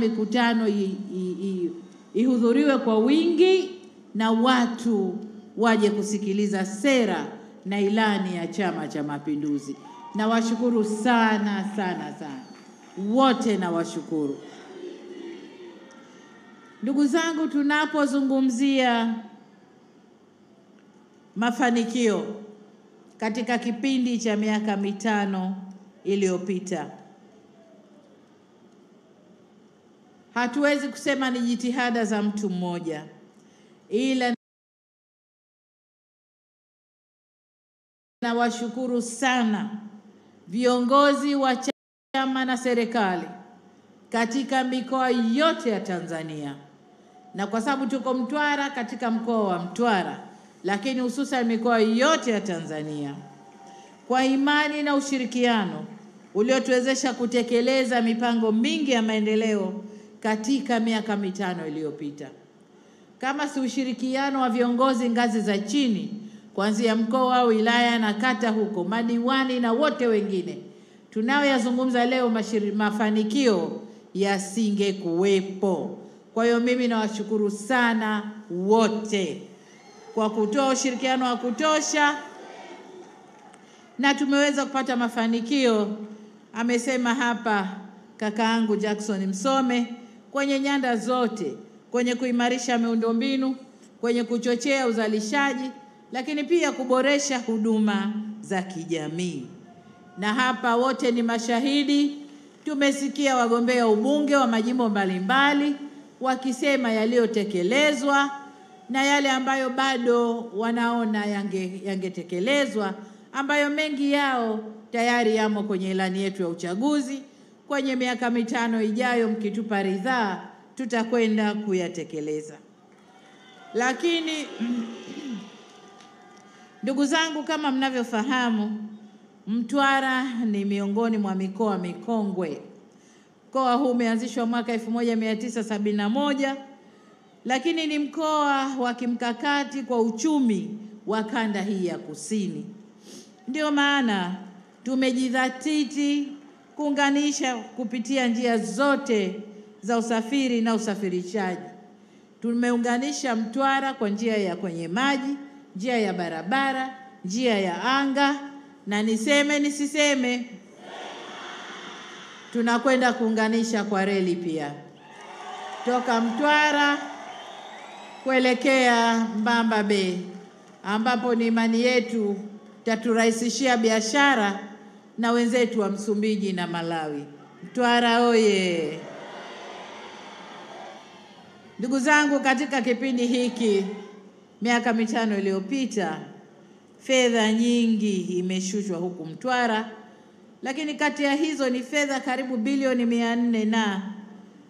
mikutano ihudhuriwe kwa wingi na watu waje kusikiliza sera na ilani ya Chama cha Mapinduzi. Nawashukuru sana sana sana wote, nawashukuru. Ndugu zangu, tunapozungumzia mafanikio katika kipindi cha miaka mitano iliyopita, hatuwezi kusema ni jitihada za mtu mmoja, ila nawashukuru sana viongozi wa chama na serikali katika mikoa yote ya Tanzania, na kwa sababu tuko Mtwara, katika mkoa wa Mtwara, lakini hususan mikoa yote ya Tanzania, kwa imani na ushirikiano uliotuwezesha kutekeleza mipango mingi ya maendeleo katika miaka mitano iliyopita. Kama si ushirikiano wa viongozi ngazi za chini, kuanzia mkoa, wilaya na kata, huko madiwani na wote wengine tunayoyazungumza leo, mafanikio yasingekuwepo. Kwa hiyo mimi nawashukuru sana wote kwa kutoa ushirikiano wa kutosha, na tumeweza kupata mafanikio. Amesema hapa kakaangu Jackson Msome, kwenye nyanda zote, kwenye kuimarisha miundombinu, kwenye kuchochea uzalishaji, lakini pia kuboresha huduma za kijamii. Na hapa wote ni mashahidi. Tumesikia wagombea ubunge wa majimbo mbalimbali wakisema yaliyotekelezwa na yale ambayo bado wanaona yangetekelezwa, ambayo mengi yao tayari yamo kwenye ilani yetu ya uchaguzi. Kwenye miaka mitano ijayo, mkitupa ridhaa, tutakwenda kuyatekeleza. Lakini ndugu zangu, kama mnavyofahamu, Mtwara ni miongoni mwa mikoa mikongwe. Mkoa huu umeanzishwa mwaka 1971, lakini ni mkoa wa kimkakati kwa uchumi wa kanda hii ya kusini. Ndio maana tumejidhatiti kuunganisha kupitia njia zote za usafiri na usafirishaji. Tumeunganisha Mtwara kwa njia ya kwenye maji, njia ya barabara, njia ya anga, na nisiseme, tunakwenda kuunganisha kwa reli pia, toka Mtwara kuelekea Mbamba Bay, ambapo ni imani yetu taturahisishia biashara na wenzetu wa Msumbiji na Malawi. Mtwara oye! Ndugu zangu, katika kipindi hiki miaka mitano iliyopita, fedha nyingi imeshushwa huku Mtwara, lakini kati ya hizo ni fedha karibu bilioni 400 na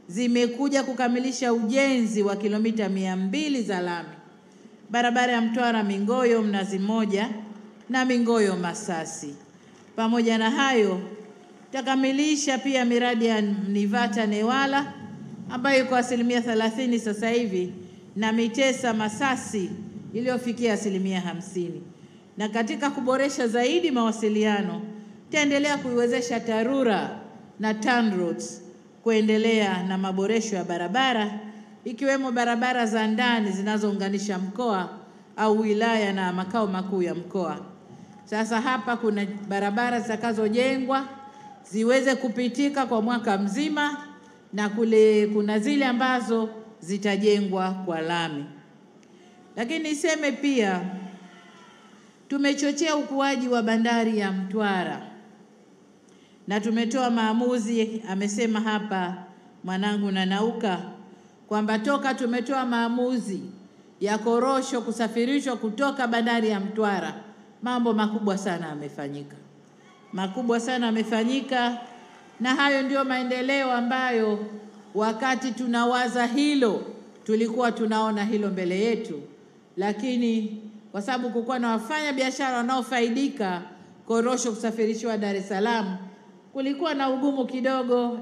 zimekuja kukamilisha ujenzi wa kilomita 200 za lami, barabara ya Mtwara Mingoyo Mnazi Mmoja na Mingoyo Masasi. Pamoja na hayo, tutakamilisha pia miradi ya Nivata Newala ambayo iko 30% sasa hivi, na Mitesa Masasi iliyofikia 50%. Na katika kuboresha zaidi mawasiliano, tutaendelea kuiwezesha TARURA na TANROADS kuendelea na maboresho ya barabara, ikiwemo barabara za ndani zinazounganisha mkoa au wilaya na makao makuu ya mkoa. Sasa hapa kuna barabara zitakazojengwa ziweze kupitika kwa mwaka mzima, na kule kuna zile ambazo zitajengwa kwa lami. Lakini niseme pia tumechochea ukuaji wa bandari ya Mtwara, na tumetoa maamuzi, amesema hapa mwanangu Nanauka, kwamba toka tumetoa maamuzi ya korosho kusafirishwa kutoka bandari ya Mtwara, mambo makubwa sana yamefanyika. Makubwa sana yamefanyika, na hayo ndio maendeleo ambayo wakati tunawaza hilo tulikuwa tunaona hilo mbele yetu, lakini kwa sababu kulikuwa na wafanya biashara wanaofaidika korosho kusafirishwa Dar es Salaam, kulikuwa na ugumu kidogo.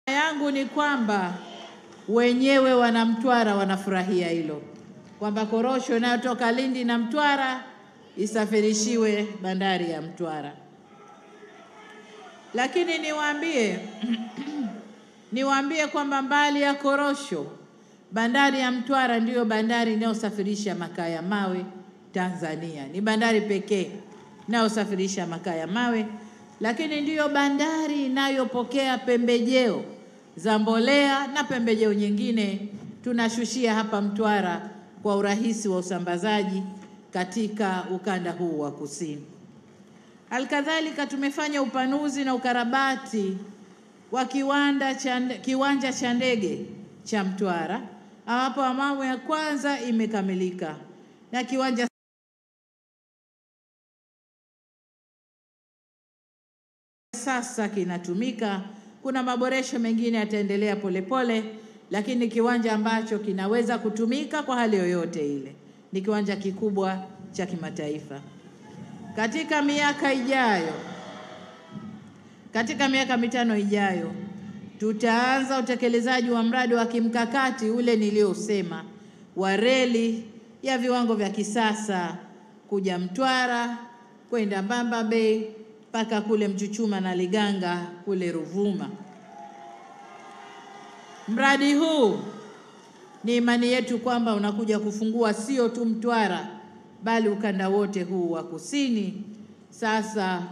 Yangu ni kwamba wenyewe wana Mtwara wanafurahia hilo, kwamba korosho inayotoka Lindi na Mtwara isafirishiwe bandari ya Mtwara. Lakini niwaambie kwamba mbali ya korosho, bandari ya Mtwara ndiyo bandari inayosafirisha makaa ya mawe Tanzania. Ni bandari pekee inayosafirisha makaa ya mawe, lakini ndiyo bandari inayopokea pembejeo za mbolea na pembejeo nyingine tunashushia hapa Mtwara kwa urahisi wa usambazaji katika ukanda huu wa kusini. Halikadhalika tumefanya upanuzi na ukarabati wa kiwanja cha ndege cha Mtwara, ambapo awamu ya kwanza imekamilika na kiwanja sasa kinatumika. Kuna maboresho mengine yataendelea polepole, lakini kiwanja ambacho kinaweza kutumika kwa hali yoyote ile. Ni kiwanja kikubwa cha kimataifa. Katika miaka mitano ijayo tutaanza utekelezaji wa mradi wa kimkakati ule niliosema wa reli ya viwango vya kisasa kuja Mtwara kwenda Mbamba Bay mpaka kule Mchuchuma na Liganga kule Ruvuma. Mradi huu ni imani yetu kwamba unakuja kufungua sio tu Mtwara bali ukanda wote huu wa kusini. Sasa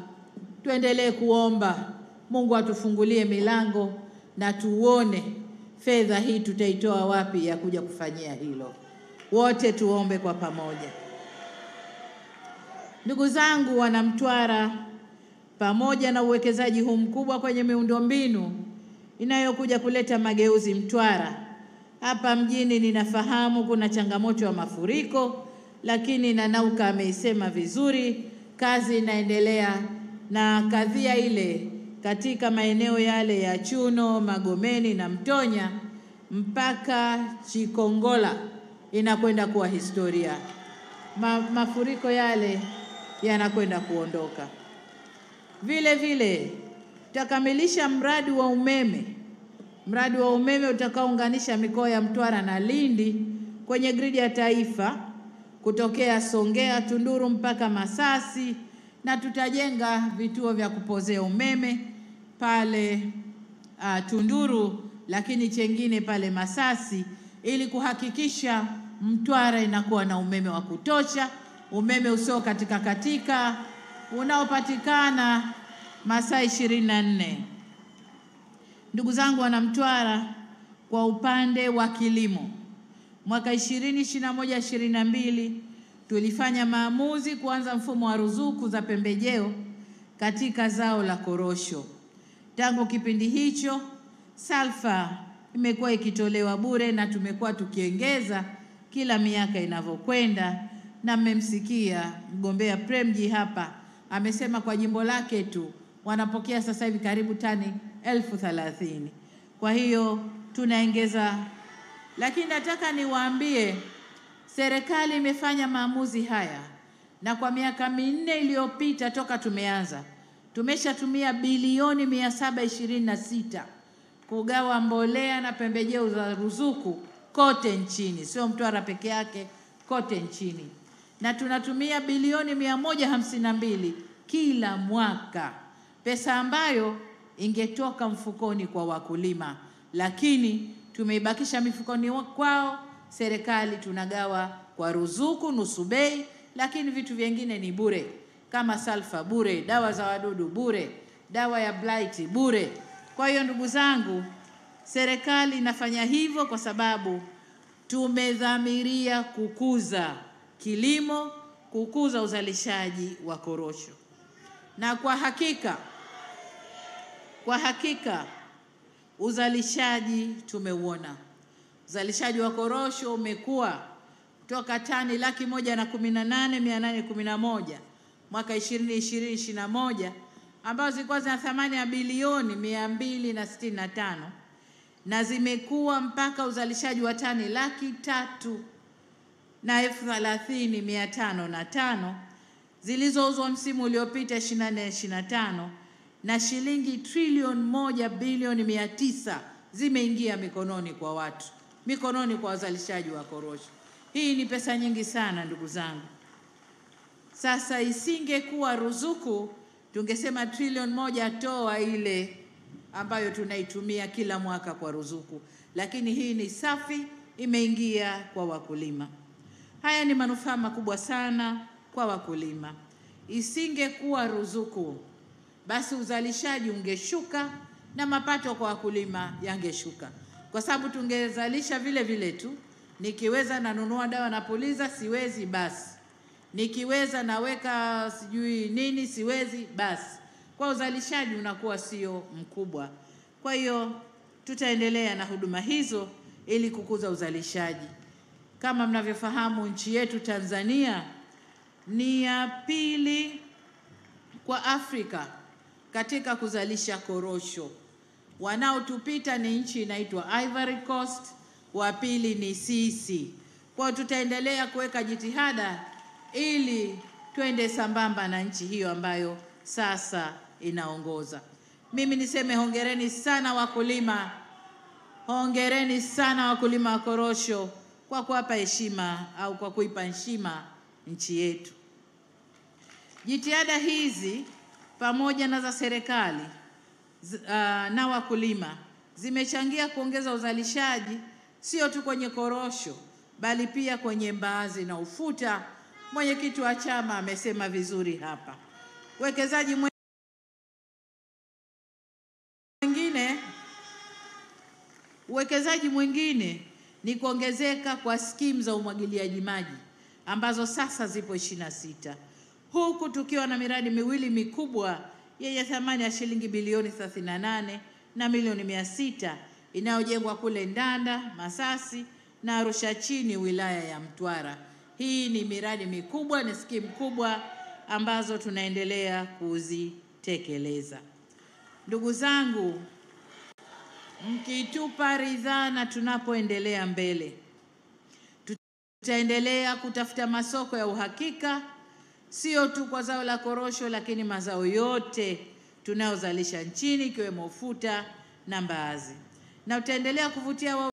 tuendelee kuomba Mungu atufungulie milango na tuone fedha hii tutaitoa wapi ya kuja kufanyia hilo. Wote tuombe kwa pamoja. Ndugu zangu wana Mtwara, pamoja na uwekezaji huu mkubwa kwenye miundombinu inayokuja kuleta mageuzi Mtwara, hapa mjini ninafahamu kuna changamoto ya mafuriko, lakini Nanauka ameisema vizuri, kazi inaendelea na kadhia ile katika maeneo yale ya Chuno, Magomeni na Mtonya mpaka Chikongola inakwenda kuwa historia. Mafuriko yale yanakwenda kuondoka. Vile vile tutakamilisha mradi wa umeme utakaounganisha mikoa ya Mtwara na Lindi kwenye gridi ya taifa kutokea Songea, Tunduru mpaka Masasi, na tutajenga vituo vya kupozea umeme pale Tunduru, lakini chengine pale Masasi, ili kuhakikisha Mtwara inakuwa na umeme wa kutosha, umeme usio katika unaopatikana masaa 24. Ndugu zangu wana Mtwara, kwa upande wa kilimo, mwaka 2021-22 tulifanya maamuzi kuanza mfumo wa ruzuku za pembejeo katika zao la korosho. Tangu kipindi hicho salfa imekuwa ikitolewa bure na tumekuwa tukiongeza kila miaka inavyokwenda, na mmemsikia mgombea Premji hapa amesema kwa jimbo lake tu wanapokea sasa hivi karibu tani 30,000. Kwa hiyo tunaongeza, lakini nataka niwaambie serikali imefanya maamuzi haya, na kwa miaka 4 iliyopita toka tumeanza tumeshatumia bilioni 726 kugawa mbolea na pembejeo za ruzuku kote nchini, sio Mtwara peke yake, kote nchini, na tunatumia bilioni 152 kila mwaka, pesa ambayo ingetoka mfukoni kwa wakulima, lakini tumeibakisha mifukoni kwao. Serikali tunagawa kwa ruzuku nusu bei, lakini vitu vingine ni bure, kama salfa bure, dawa za wadudu bure, dawa ya blight bure. Kwa hiyo ndugu zangu, serikali inafanya hivyo kwa sababu tumedhamiria kukuza kilimo, kukuza uzalishaji wa korosho. Na kwa hakika uzalishaji tumeuona. Uzalishaji wa korosho umekuwa kutoka tani 118,811 mwaka 2020-21 ambazo zilikuwa zina thamani ya bilioni 265, na zimekuwa mpaka uzalishaji wa tani 330,505 zilizouzwa msimu uliopita 24-25, na shilingi trilioni 1 bilioni 900 zimeingia mikononi kwa watu, mikononi kwa wazalishaji wa korosho. Hii ni pesa nyingi sana ndugu zangu. Sasa isingekuwa ruzuku, tungesema trilioni 1 toa ile ambayo tunaitumia kila mwaka kwa ruzuku, lakini hii ni safi, imeingia kwa wakulima. Haya ni manufaa makubwa sana kwa wakulima. Isingekuwa ruzuku, basi uzalishaji ungeshuka na mapato kwa wakulima yangeshuka, kwa sababu tungezalisha vile vile tu. Nikiweza nanunua dawa na puliza, siwezi basi. Nikiweza naweka sijui nini, siwezi basi. Kwa uzalishaji unakuwa sio mkubwa. Kwa hiyo tutaendelea na huduma hizo ili kukuza uzalishaji. Kama mnavyofahamu, nchi yetu Tanzania ni ya pili kwa Afrika katika kuzalisha korosho. Wanaotupita ni nchi inaitwa Ivory Coast, wa pili ni sisi. Kwa tutaendelea kuweka jitihada ili twende sambamba na nchi hiyo ambayo sasa inaongoza. Mimi niseme hongereni sana wakulima. Hongereni sana wakulima wa korosho kwa kuwapa heshima au kwa kuipa heshima nchi yetu. Jitihada hizi pamoja na za serikali na wakulima zimechangia kuongeza uzalishaji sio tu kwenye korosho bali pia kwenye mbaazi na ufuta. Mwenyekiti wa chama amesema vizuri hapa. Uwekezaji mwingine ni kuongezeka kwa skimu za umwagiliaji maji ambazo sasa zipo 26, huku tukiwa na miradi miwili mikubwa yenye thamani ya shilingi bilioni 38 na milioni 600 inayojengwa kule Ndanda, Masasi na Arusha chini wilaya ya Mtwara. Hii ni miradi mikubwa, ni skimu kubwa ambazo tunaendelea kuzitekeleza. Ndugu zangu, mkitupa ridhaa na tunapoendelea mbele, tutaendelea kutafuta masoko ya uhakika, sio tu kwa zao la korosho, lakini mazao yote tunayozalisha nchini ikiwemo ufuta na mbaazi. Na tutaendelea kuvutia